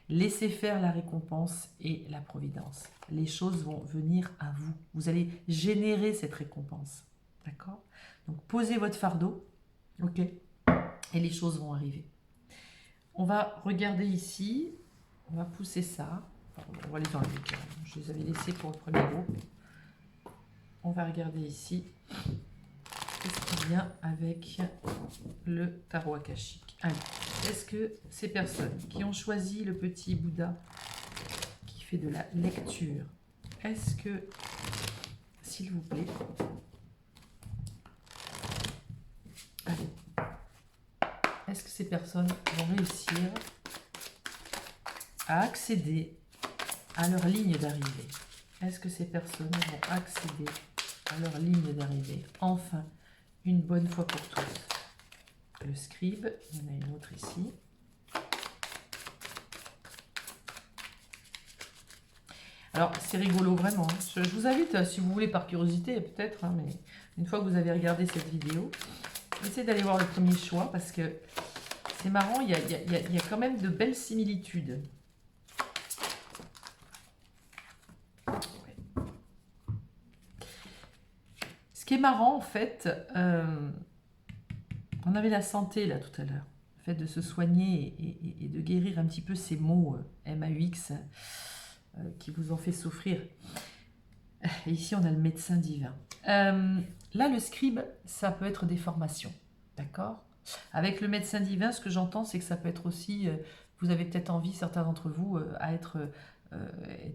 Laissez faire la récompense et la providence. Les choses vont venir à vous. Vous allez générer cette récompense. D'accord? Donc, posez votre fardeau. OK? Et les choses vont arriver. On va regarder ici. On va pousser ça. On va les enlever. Je les avais laissés pour le premier groupe. On va regarder ici. Qu'est-ce qui vient avec le tarot akashique? Allez, est-ce que ces personnes qui ont choisi le petit Bouddha qui fait de la lecture, est-ce que, s'il vous plaît, allez, est-ce que ces personnes vont réussir à accéder à leur ligne d'arrivée? Est-ce que ces personnes vont accéder à leur ligne d'arrivée? Enfin, une bonne fois pour tous. Le scribe, il y en a une autre ici. Alors, c'est rigolo vraiment. Je vous invite, si vous voulez par curiosité, peut-être, hein, mais une fois que vous avez regardé cette vidéo, essayez d'aller voir le premier choix parce que c'est marrant, il y a quand même de belles similitudes. Ce qui est marrant, en fait, on avait la santé là tout à l'heure, le fait de se soigner et de guérir un petit peu ces mots MAUX qui vous ont fait souffrir. Et ici, on a le médecin divin. Là, le scribe, ça peut être des formations, d'accord? Avec le médecin divin, ce que j'entends, c'est que ça peut être aussi, vous avez peut-être envie, certains d'entre vous, à être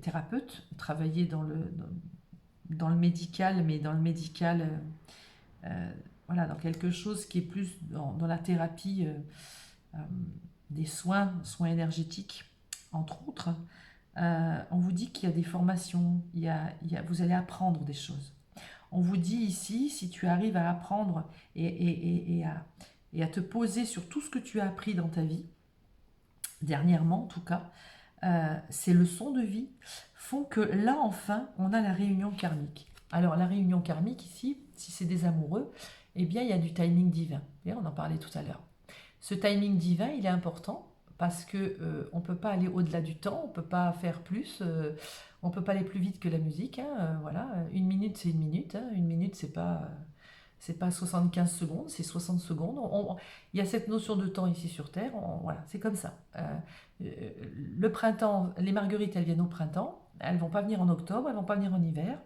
thérapeute, travailler dans le médical, mais dans le médical... voilà, dans quelque chose qui est plus dans la thérapie des soins énergétiques, entre autres. On vous dit qu'il y a des formations, vous allez apprendre des choses. On vous dit ici, si tu arrives à apprendre et à te poser sur tout ce que tu as appris dans ta vie, dernièrement en tout cas, ces leçons de vie font que là, enfin, on a la réunion karmique. Alors, la réunion karmique ici, si c'est des amoureux, eh bien, il y a du timing divin. Et on en parlait tout à l'heure. Ce timing divin, il est important parce que on ne peut pas aller au-delà du temps, on ne peut pas faire plus, on ne peut pas aller plus vite que la musique. Hein, voilà, une minute, c'est une minute. Hein, une minute, c'est pas 75 secondes, c'est 60 secondes. Il y a cette notion de temps ici sur Terre. Voilà, c'est comme ça. Le printemps, les marguerites, elles viennent au printemps. Elles ne vont pas venir en octobre, elles ne vont pas venir en hiver.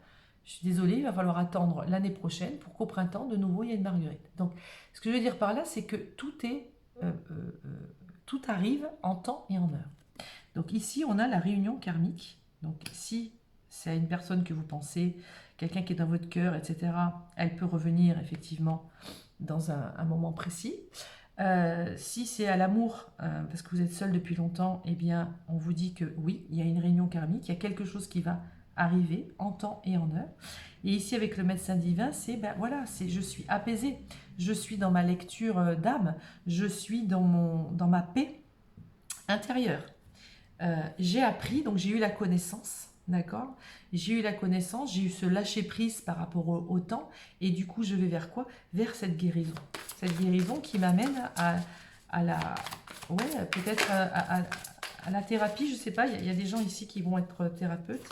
Je suis désolée, il va falloir attendre l'année prochaine pour qu'au printemps, de nouveau, il y ait une marguerite. Donc, ce que je veux dire par là, c'est que tout arrive en temps et en heure. Donc ici, on a la réunion karmique. Donc si c'est à une personne que vous pensez, quelqu'un qui est dans votre cœur, etc., elle peut revenir effectivement dans un moment précis. Si c'est à l'amour, parce que vous êtes seul depuis longtemps, eh bien, on vous dit que oui, il y a une réunion karmique, il y a quelque chose qui va arriver en temps et en heure. Et ici, avec le médecin divin, c'est, ben voilà, c'est je suis apaisée, je suis dans ma lecture d'âme, je suis dans ma paix intérieure. J'ai appris, donc j'ai eu la connaissance, d'accord? J'ai eu la connaissance, j'ai eu ce lâcher-prise par rapport au temps, et du coup, je vais vers quoi? Vers cette guérison. Cette guérison qui m'amène à la... Ouais, peut-être à la thérapie, je sais pas, il y a des gens ici qui vont être thérapeutes.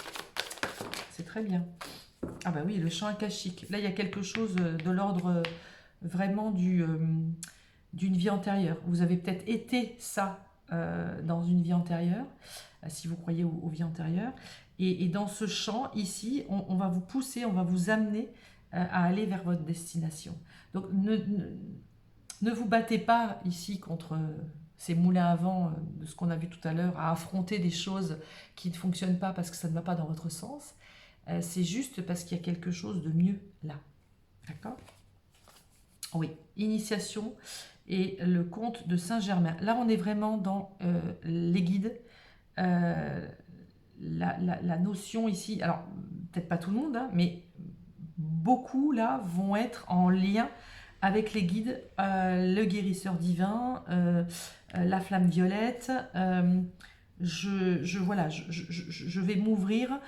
C'est très bien. Ah bah oui, le champ akashique. Là, il y a quelque chose de l'ordre vraiment d'une vie antérieure. Vous avez peut-être été ça dans une vie antérieure, si vous croyez aux vies antérieures. Et dans ce champ, ici, on va vous pousser, on va vous amener à aller vers votre destination. Donc, ne vous battez pas ici contre ces moulins à vent de ce qu'on a vu tout à l'heure, à affronter des choses qui ne fonctionnent pas parce que ça ne va pas dans votre sens. C'est juste parce qu'il y a quelque chose de mieux là. D'accord? Oui, initiation et le conte de Saint-Germain. Là, on est vraiment dans les guides. La notion ici, alors peut-être pas tout le monde, hein, mais beaucoup là vont être en lien avec les guides, le guérisseur divin, la flamme violette. Voilà, je vais m'ouvrir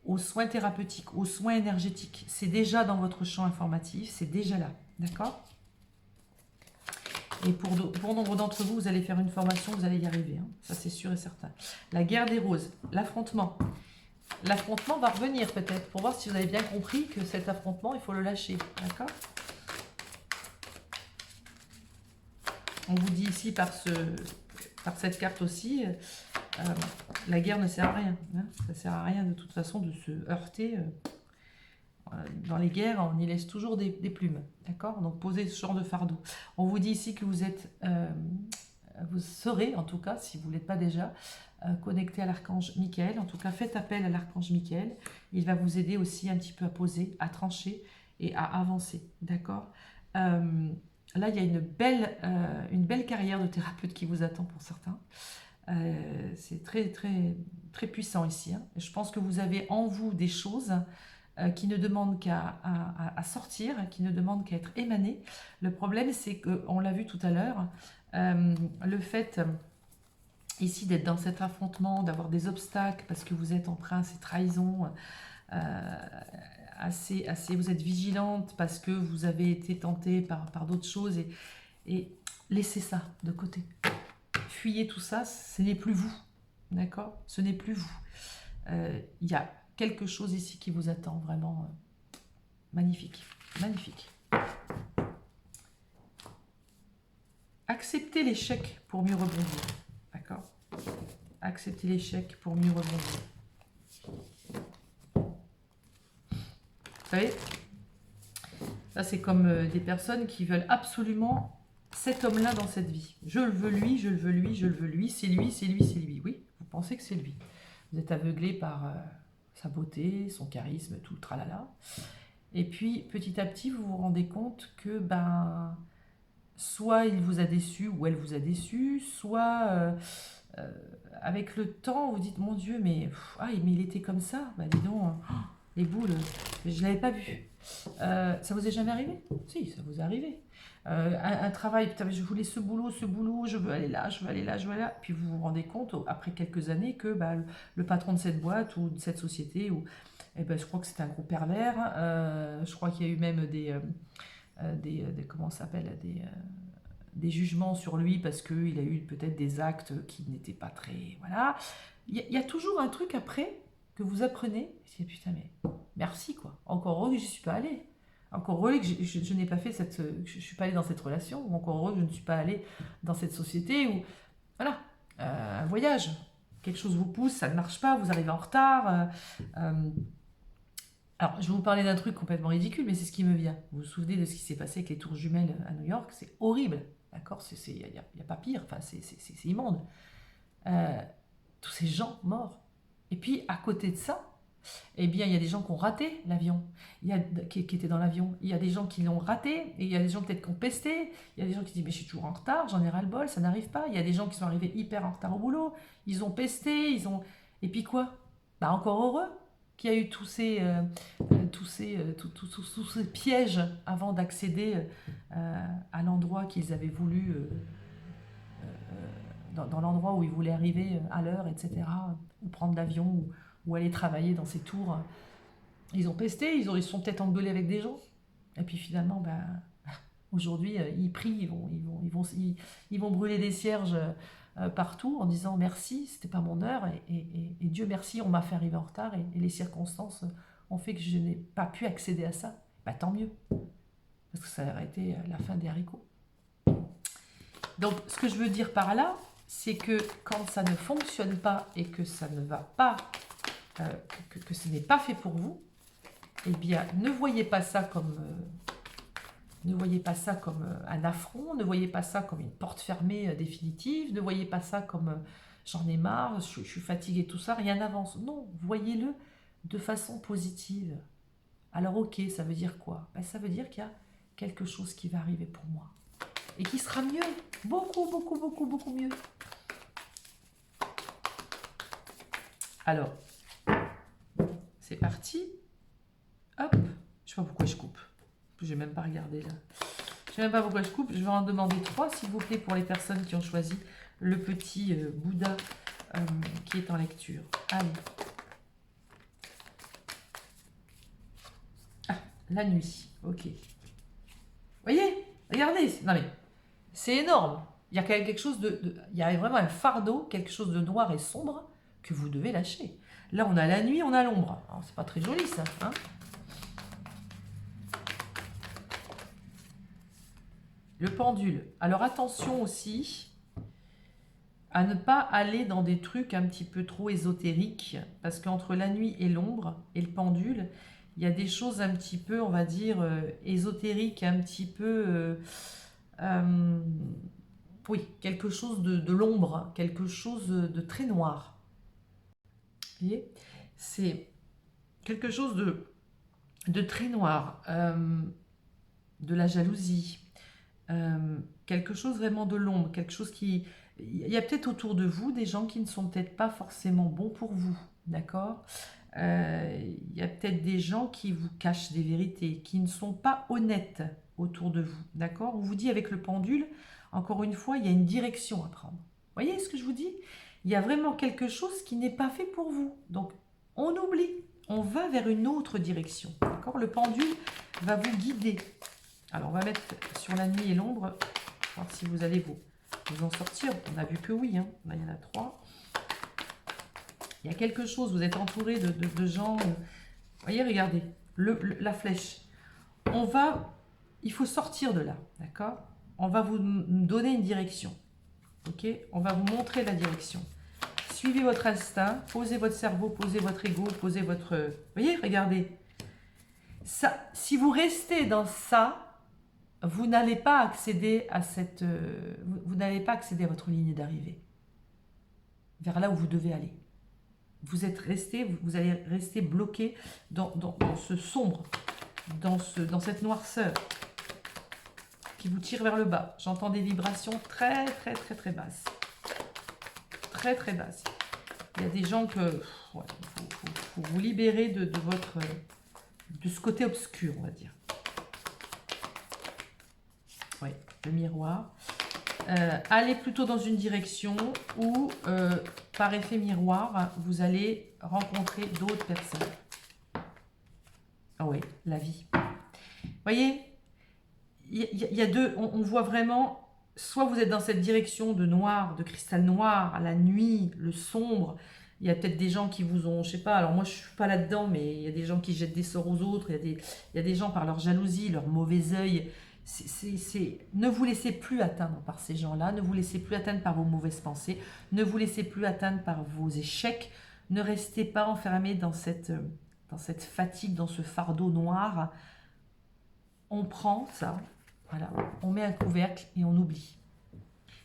aux soins thérapeutiques, aux soins énergétiques. C'est déjà dans votre champ informatif, c'est déjà là, d'accord? Et pour nombre d'entre vous, vous allez faire une formation, vous allez y arriver, hein. Ça c'est sûr et certain. La guerre des roses, l'affrontement. L'affrontement va revenir peut-être, pour voir si vous avez bien compris que cet affrontement, il faut le lâcher, d'accord? On vous dit ici par cette carte aussi, la guerre ne sert à rien, hein. Ça ne sert à rien de toute façon de se heurter. Dans les guerres, on y laisse toujours des plumes, d'accord? Donc posez ce genre de fardeau. On vous dit ici que vous serez, en tout cas, si vous ne l'êtes pas déjà, connecté à l'archange Michael. En tout cas, faites appel à l'archange Michael. Il va vous aider aussi un petit peu à poser, à trancher et à avancer, d'accord? Là, il y a une belle carrière de thérapeute qui vous attend pour certains. C'est très, très, très puissant ici, hein. Je pense que vous avez en vous des choses qui ne demandent qu'à sortir, qui ne demandent qu'à être émanées. Le problème, c'est qu'on l'a vu tout à l'heure, le fait ici d'être dans cet affrontement, d'avoir des obstacles parce que vous êtes empreint ces trahisons, vous êtes vigilante parce que vous avez été tentée par d'autres choses et laissez ça de côté. Fuyez tout ça, ce n'est plus vous, d'accord? Ce n'est plus vous. Il y a quelque chose ici qui vous attend, vraiment magnifique, magnifique. Acceptez l'échec pour mieux rebondir, d'accord? Acceptez l'échec pour mieux rebondir. Vous savez, ça c'est comme des personnes qui veulent absolument cet homme-là dans cette vie. Je le veux lui, je le veux lui, je le veux lui, c'est lui, c'est lui, c'est lui. Oui, vous pensez que c'est lui. Vous êtes aveuglé par sa beauté, son charisme, tout le tralala. Et puis, petit à petit, vous vous rendez compte que, soit il vous a déçu ou elle vous a déçu, soit avec le temps, vous dites, mon Dieu, mais il était comme ça. Bah dis donc, les boules, je ne l'avais pas vu. Ça vous est jamais arrivé? Si, ça vous est arrivé. Un travail, putain, je voulais ce boulot, je veux aller là, je veux aller là, je veux aller là. Puis vous vous rendez compte, après quelques années, que le patron de cette boîte ou de cette société, je crois que c'était un gros pervers. Je crois qu'il y a eu même comment ça s'appelle, des jugements sur lui parce qu'il a eu peut-être des actes qui n'étaient pas très... Voilà. Il y a toujours un truc après que vous apprenez. C'est putain, mais merci quoi. Encore heureux que je n'y suis pas allée. Encore heureux que je n'ai pas fait je suis pas allée dans cette relation. Ou encore heureux que je ne suis pas allée dans cette société. Ou voilà, un voyage. Quelque chose vous pousse, ça ne marche pas, vous arrivez en retard. Alors, je vais vous parler d'un truc complètement ridicule, mais c'est ce qui me vient. Vous vous souvenez de ce qui s'est passé avec les tours jumelles à New York? C'est horrible, d'accord? Il n'y a pas pire, enfin, c'est immonde. Tous ces gens morts. Et puis, à côté de ça, eh bien, il y a des gens qui ont raté l'avion, qui étaient dans l'avion. Il y a des gens qui l'ont raté, et il y a des gens peut-être qui ont pesté. Il y a des gens qui disent, mais je suis toujours en retard, j'en ai ras-le-bol, ça n'arrive pas. Il y a des gens qui sont arrivés hyper en retard au boulot, ils ont pesté, ils ont... Et puis quoi? Bah, encore heureux qu'il y a eu tous ces pièges avant d'accéder à l'endroit qu'ils avaient voulu, dans l'endroit où ils voulaient arriver à l'heure, etc. Ou prendre l'avion, ou aller travailler dans ces tours. Ils ont pesté, ils se sont peut-être engueulés avec des gens. Et puis finalement, aujourd'hui, ils prient, ils vont brûler des cierges partout en disant merci, c'était pas mon heure, et Dieu merci, on m'a fait arriver en retard, et les circonstances ont fait que je n'ai pas pu accéder à ça. Bah, tant mieux, parce que ça aurait été la fin des haricots. Donc, ce que je veux dire par là, c'est que quand ça ne fonctionne pas et que ça ne va pas, que ce n'est pas fait pour vous, eh bien, ne voyez pas ça comme un affront, ne voyez pas ça comme une porte fermée définitive, ne voyez pas ça comme j'en ai marre, je suis fatiguée, tout ça, rien n'avance. Non, voyez-le de façon positive. Alors ok, ça veut dire quoi? Ça veut dire qu'il y a quelque chose qui va arriver pour moi. Et qui sera mieux, beaucoup, beaucoup, beaucoup, beaucoup mieux. Alors, c'est parti. Hop, je sais pas pourquoi je coupe. Je n'ai même pas regardé là. Je sais même pas pourquoi je coupe. Je vais en demander 3, s'il vous plaît, pour les personnes qui ont choisi le petit Bouddha qui est en lecture. Allez. Ah, la nuit. Ok. Voyez, regardez. Non mais, c'est énorme. Il y a quand même quelque chose il y a vraiment un fardeau, quelque chose de noir et sombre que vous devez lâcher. Là, on a la nuit, on a l'ombre. Alors, c'est pas très joli, ça, hein? Le pendule. Alors, attention aussi à ne pas aller dans des trucs un petit peu trop ésotériques, parce qu'entre la nuit et l'ombre et le pendule, il y a des choses un petit peu, on va dire, ésotériques, un petit peu... oui, quelque chose de l'ombre, quelque chose de très noir. Vous voyez? C'est quelque chose de très noir, de la jalousie, quelque chose vraiment de l'ombre, quelque chose qui... Il y a peut-être autour de vous des gens qui ne sont peut-être pas forcément bons pour vous, d'accord? Il y a peut-être des gens qui vous cachent des vérités, qui ne sont pas honnêtes autour de vous, d'accord? On vous dit avec le pendule, encore une fois, il y a une direction à prendre. Vous voyez ce que je vous dis? Il y a vraiment quelque chose qui n'est pas fait pour vous. Donc, on oublie, on va vers une autre direction, d'accord? Le pendule va vous guider. Alors, on va mettre sur la nuit et l'ombre, voir si vous allez vous en sortir. On a vu que oui, hein. Là, il y en a 3. Il y a quelque chose, vous êtes entouré de gens. Vous voyez, regardez, la flèche. Il faut sortir de là, d'accord? On va vous donner une direction, ok? On va vous montrer la direction. Suivez votre instinct, posez votre cerveau, posez votre ego, posez votre... Vous voyez, regardez. Ça, si vous restez dans ça, vous n'allez pas accéder à cette... vous n'allez pas accéder à votre ligne d'arrivée, vers là où vous devez aller. Vous allez rester bloqué dans ce sombre, dans cette noirceur qui vous tire vers le bas. J'entends des vibrations très, très, très, très basses. Très, très basses. Il y a des gens que... Ouais, faut vous libérer de ce côté obscur, on va dire. Oui, le miroir. Allez plutôt dans une direction où, par effet miroir, vous allez rencontrer d'autres personnes. Ah oui, la vie. Vous voyez, il y a deux, on voit vraiment, soit vous êtes dans cette direction de noir, de cristal noir, à la nuit, le sombre. Il y a peut-être des gens qui vous ont, je sais pas, alors moi je ne suis pas là-dedans, mais il y a des gens qui jettent des sorts aux autres, il y a des gens par leur jalousie, leur mauvais œil. Ne vous laissez plus atteindre par ces gens-là, ne vous laissez plus atteindre par vos mauvaises pensées, ne vous laissez plus atteindre par vos échecs, ne restez pas enfermé dans cette fatigue, dans ce fardeau noir. On prend ça, voilà, on met un couvercle et on oublie.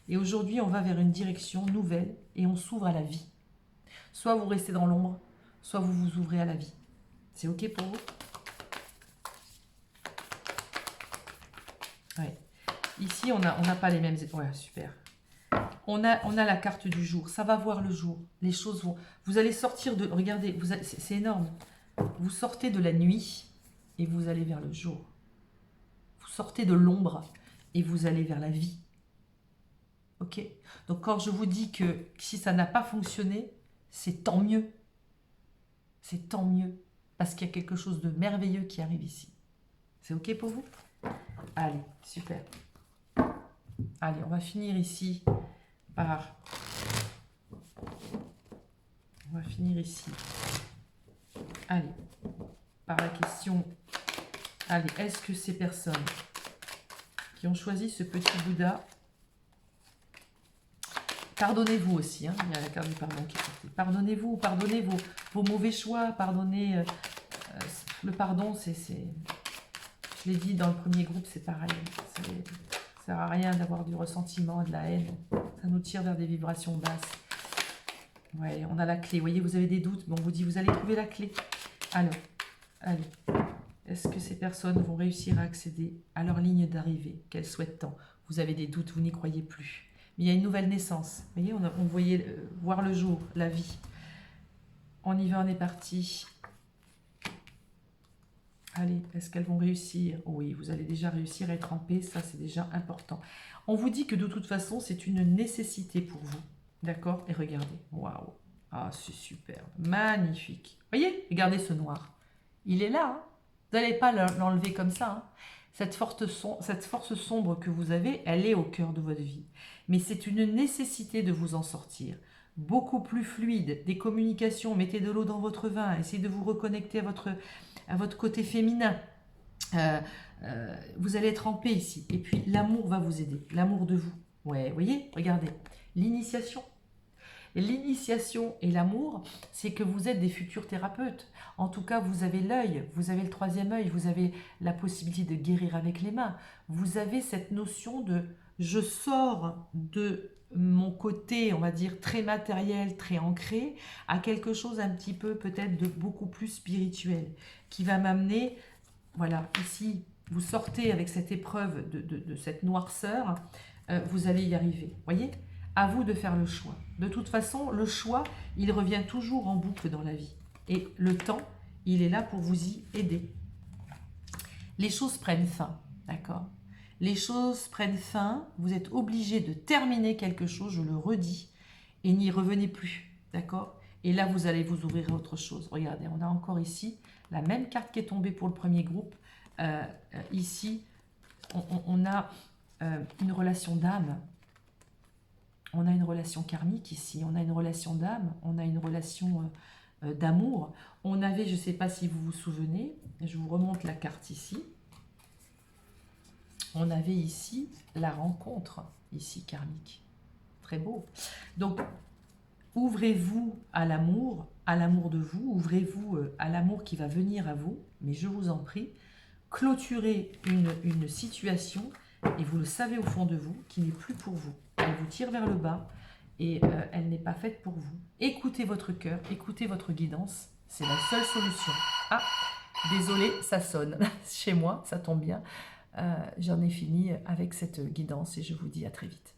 Et aujourd'hui, on va vers une direction nouvelle et on s'ouvre à la vie. Soit vous restez dans l'ombre, soit vous vous ouvrez à la vie. C'est OK pour vous? Ouais. Ici, on n'a pas les mêmes... Ouais, super. On a la carte du jour. Ça va voir le jour. Les choses vont... Vous allez sortir de... Regardez, c'est énorme. Vous sortez de la nuit et vous allez vers le jour. Vous sortez de l'ombre et vous allez vers la vie. Ok? Donc quand je vous dis que si ça n'a pas fonctionné, c'est tant mieux. C'est tant mieux. Parce qu'il y a quelque chose de merveilleux qui arrive ici. C'est ok pour vous? Allez, super. Allez, on va finir ici par... On va finir ici. Allez, par la question... Allez, est-ce que ces personnes qui ont choisi ce petit Bouddha... Pardonnez-vous aussi, hein, il y a la carte du pardon qui est sortie. Pardonnez-vous, pardonnez vos mauvais choix, pardonnez... le pardon, c'est... Je l'ai dit dans le premier groupe, c'est pareil. Ça ne sert à rien d'avoir du ressentiment, de la haine. Ça nous tire vers des vibrations basses. Ouais, on a la clé. Vous voyez, vous avez des doutes, mais on vous dit, vous allez trouver la clé. Alors, allez. Est-ce que ces personnes vont réussir à accéder à leur ligne d'arrivée qu'elles souhaitent tant? Vous avez des doutes, vous n'y croyez plus. Mais il y a une nouvelle naissance. Vous voyez, on voyait voir le jour, la vie. On y va, on est parti. Allez, est-ce qu'elles vont réussir? Oui, vous allez déjà réussir à être en paix, ça c'est déjà important. On vous dit que de toute façon, c'est une nécessité pour vous. D'accord? Et regardez, waouh! Ah, c'est super, magnifique. Voyez, regardez ce noir. Il est là, hein. Vous n'allez pas l'enlever comme ça. Hein. Cette force sombre que vous avez, elle est au cœur de votre vie. Mais c'est une nécessité de vous en sortir. Beaucoup plus fluide, des communications, mettez de l'eau dans votre vin, essayez de vous reconnecter à votre côté féminin. Vous allez être en paix ici. Et puis l'amour va vous aider, l'amour de vous. Ouais, vous voyez, regardez, l'initiation. L'initiation et l'amour, c'est que vous êtes des futurs thérapeutes. En tout cas, vous avez l'œil, vous avez le troisième œil, vous avez la possibilité de guérir avec les mains. Vous avez cette notion de « je sors de mon côté, on va dire, très matériel, très ancré, à quelque chose un petit peu peut-être de beaucoup plus spirituel, qui va m'amener, voilà, ici, vous sortez avec cette épreuve de cette noirceur, vous allez y arriver, voyez ? À vous de faire le choix. De toute façon, le choix, il revient toujours en boucle dans la vie. Et le temps, il est là pour vous y aider. Les choses prennent fin, d'accord? Les choses prennent fin, vous êtes obligé de terminer quelque chose, je le redis, et n'y revenez plus, d'accord? Et là, vous allez vous ouvrir à autre chose. Regardez, on a encore ici la même carte qui est tombée pour le premier groupe. Ici, on a une relation d'âme. On a une relation karmique ici, on a une relation d'âme, on a une relation d'amour. On avait, je ne sais pas si vous vous souvenez, je vous remonte la carte ici. On avait ici la rencontre, ici karmique. Très beau. Donc, ouvrez-vous à l'amour de vous, ouvrez-vous à l'amour qui va venir à vous, mais je vous en prie, clôturez une situation, et vous le savez au fond de vous, qui n'est plus pour vous. Elle vous tire vers le bas et elle n'est pas faite pour vous. Écoutez votre cœur, écoutez votre guidance, c'est la seule solution. Ah, désolé, ça sonne chez moi, ça tombe bien. J'en ai fini avec cette guidance et je vous dis à très vite.